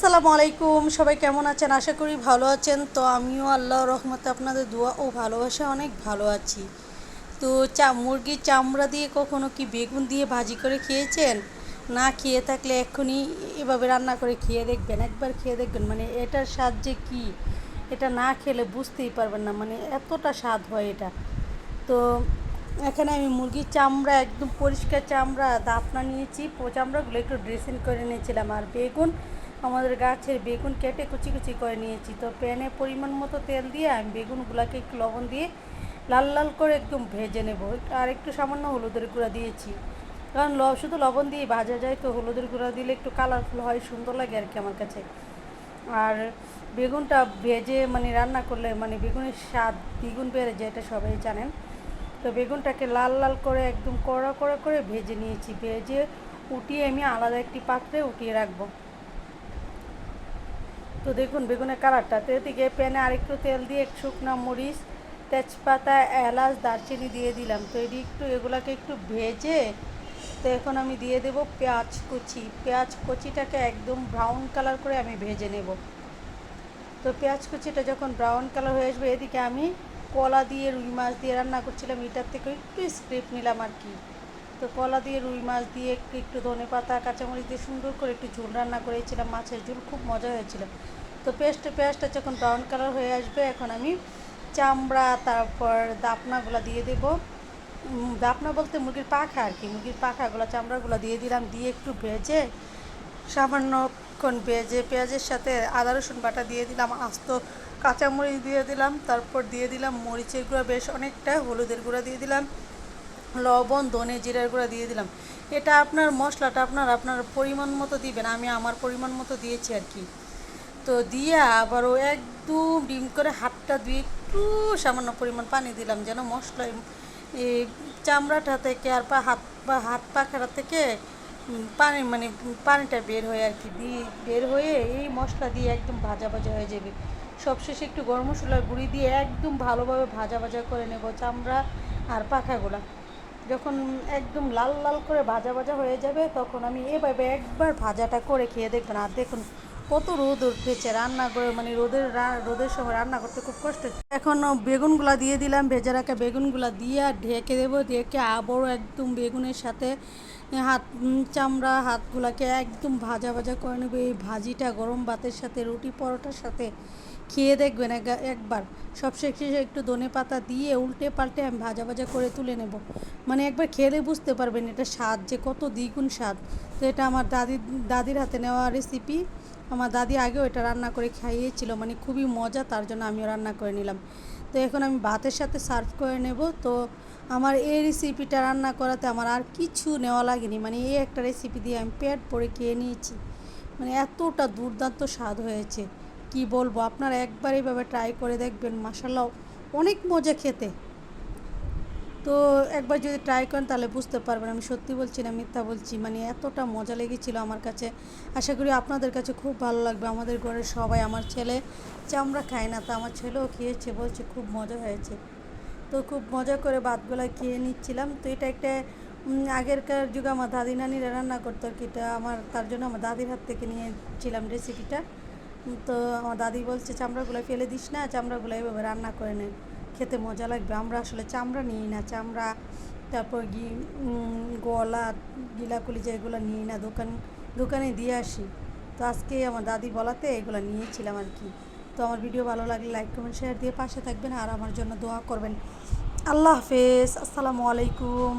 আসসালামু আলাইকুম, সবাই কেমন আছেন? আশা করি ভালো আছেন। তো আমিও আল্লাহর রহমতে আপনাদের দোয়া ও ভালোবাসায় অনেক ভালো আছি। তো মুরগির চামড়া দিয়ে কখনো কি বেগুন দিয়ে ভাজি করে খেয়েছেন? না খেয়ে থাকলে এক্ষুনি এভাবে রান্না করে খেয়ে দেখবেন, একবার খেয়ে দেখবেন, মানে এটার স্বাদ যে কী, এটা না খেলে বুঝতেই পারবেন না, মানে এতটা স্বাদ হয় এটা। তো এখানে আমি মুরগির চামড়া, একদম পরিষ্কার চামড়া দাপনা নিয়েছি, চামড়াগুলো একটু ড্রেসিং করে নিয়েছিলাম। আর বেগুন, আমাদের গাছের বেগুন কেটে কুচি কুচি করে নিয়েছি। তো প্যানে পরিমাণ মতো তেল দিয়ে আমি বেগুনগুলোকে একটু লবণ দিয়ে লাল লাল করে একদম ভেজে নেব। আর একটু সামান্য হলুদের গুঁড়া দিয়েছি, কারণ শুধু লবণ দিয়ে ভাজা যায়, তো হলুদের গুঁড়া দিলে একটু কালারফুল হয়, সুন্দর লাগে আর কি আমার কাছে। আর বেগুনটা ভেজে মানে রান্না করলে মানে বেগুনের স্বাদ দ্বিগুণ বেড়ে যায়, এটা সবাই জানেন। তো বেগুনটাকে লাল লাল করে একদম কড়া কড়া করে ভেজে নিয়েছি। ভেজে উঠিয়ে আমি আলাদা একটি পাত্রে উঠিয়ে রাখবো। তো দেখুন বেগুনের কালারটা, তো এদিকে প্যানে আরেকটু তেল দিয়ে শুকনো মরিচ, তেজপাতা, এলাচ, দারচিনি দিয়ে দিলাম। তো এগুলাকে একটু ভেজে, তো এখন আমি দিয়ে দেব পেঁয়াজ কুচি। পেঁয়াজ কুচিটাকে একদম ব্রাউন কালার করে আমি ভেজে নেব। তো পেঁয়াজ কুচিটা যখন ব্রাউন কালার হয়ে আসবে, এদিকে আমি কলা দিয়ে রুই মাছ দিয়ে রান্না করছিলাম, এটার থেকে একটু স্ক্রিপ নিলাম আর কি। তো কলা দিয়ে রুই মাছ দিয়ে একটু একটু ধনে পাতা কাঁচামরিচ দিয়ে সুন্দর করে একটু ঝোল রান্না করেছিলাম, মাছের ঝোল, খুব মজা হয়েছিল। তো পেঁয়াজটা যখন ব্রাউন কালার হয়ে আসবে, এখন আমি চামড়া, তারপর দাপনাগুলো দিয়ে দেব। দাপনা বলতে মুরগির পাখা আর কি, মুরগির পাখাগুলো, চামড়াগুলো দিয়ে দিলাম। দিয়ে একটু ভেজে, সামান্যক্ষণ ভেজে পেঁয়াজের সাথে আদা রসুন বাটা দিয়ে দিলাম, আস্ত কাঁচামরিচ দিয়ে দিলাম, তারপর দিয়ে দিলাম মরিচের গুঁড়া বেশ অনেকটা, হলুদের গুঁড়া দিয়ে দিলাম, লবণ, ধনে জিরার গুঁড়া দিয়ে দিলাম। এটা আপনার মশলাটা আপনার পরিমাণ মতো দিবেন, আমি আমার পরিমাণ মতো দিয়েছি আর কি। তো দিয়ে আবারও একদম ডিম করে হাতটা ধুয়ে একটু সামান্য পরিমাণ পানি দিলাম, যেন মশলা এই চামড়াটা থেকে আর হাত পাখাটা থেকে পানি, মানে পানিটা বের হয়ে আর কি, দিয়ে বের হয়ে এই মশলা দিয়ে একদম ভাজা ভাজা হয়ে যাবে। সবশেষে একটু গরম মশলার গুঁড়ি দিয়ে একদম ভালোভাবে ভাজা ভাজা করে নেব চামড়া আর পাখাগুলা। যখন একদম লাল লাল করে ভাজা ভাজা হয়ে যাবে, তখন আমি এভাবে একবার ভাজাটা করে খেয়ে দেখবেন। আর দেখুন কত রোদ উঠেছে, রান্না করে মানে রোদের সময় রান্না করতে খুব কষ্ট। এখন বেগুনগুলা দিয়ে দিলাম, ভেজে রাখা বেগুনগুলা দিয়ে আর ঢেকে দেবো। ঢেকে আবারও একদম বেগুনের সাথে চামড়া হাতগুলাকে একদম ভাজা ভাজা করে নেবো। এই ভাজিটা গরম ভাতের সাথে, রুটি পরোটার সাথে খেয়ে দেখবেন একবার। সবশেষে একটু ধনে পাতা দিয়ে উল্টে পাল্টে আমি ভাজা ভাজা করে তুলে নেব। মানে একবার খেলে বুঝতে পারবেন এটা স্বাদ যে কত দ্বিগুণ স্বাদ। তো এটা আমার দাদির হাতে নেওয়া রেসিপি। আমার দাদি আগেও এটা রান্না করে খাইয়েছিল, মানে খুবই মজা, তার জন্য আমিও রান্না করে নিলাম। তো এখন আমি ভাতের সাথে সার্ভ করে নেব। তো আমার এই রেসিপিটা রান্না করাতে আমার আর কিছু নেওয়া লাগেনি, মানে এই একটা রেসিপি দিয়ে আমি পেট ভরে খেয়ে নিয়েছি। মানে এতটা দুর্দান্ত স্বাদ হয়েছে, কি বলবো। আপনারা একবার এইভাবে ট্রাই করে দেখবেন, মাশাআল্লাহ অনেক মজা খেতে। তো একবার যদি ট্রাই করেন তাহলে বুঝতে পারবেন আমি সত্যি বলছি না মিথ্যা বলছি, মানে এতটা মজা লেগেছিল আমার কাছে। আশা করি আপনাদের কাছে খুব ভালো লাগবে। আমাদের ঘরের সবাই, আমার ছেলে চামড়া খায় না, তো আমার ছেলেও খেয়েছে, বলছে খুব মজা হয়েছে। তো খুব মজা করে ভাতগুলা খেয়ে নিচ্ছিলাম। তো এটা একটা আগেরকার যুগে আমার দাদি নানিরা রান্না করতো আর কি, এটা আমার, তার জন্য আমার দাদির হাত থেকে নিয়েছিলাম রেসিপিটা। তো আমার দাদি বলছে চামড়াগুলো ফেলে দিস না, চামড়াগুলো এভাবে রান্না করে নে, খেতে মজা লাগবে। আমরা আসলে চামড়া নিই না, চামড়া, তারপর গলা, গিলাকুলি, যেগুলো নিই না, দোকানে দিয়ে আসি। তো আজকে আমার দাদি বলাতে এগুলো নিয়েছিলাম আর কি। তো আমার ভিডিও ভালো লাগলে লাইক কমেন্ট শেয়ার দিয়ে পাশে থাকবেন, আর আমার জন্য দোয়া করবেন। আল্লাহ হাফেজ, আসসালামু আলাইকুম।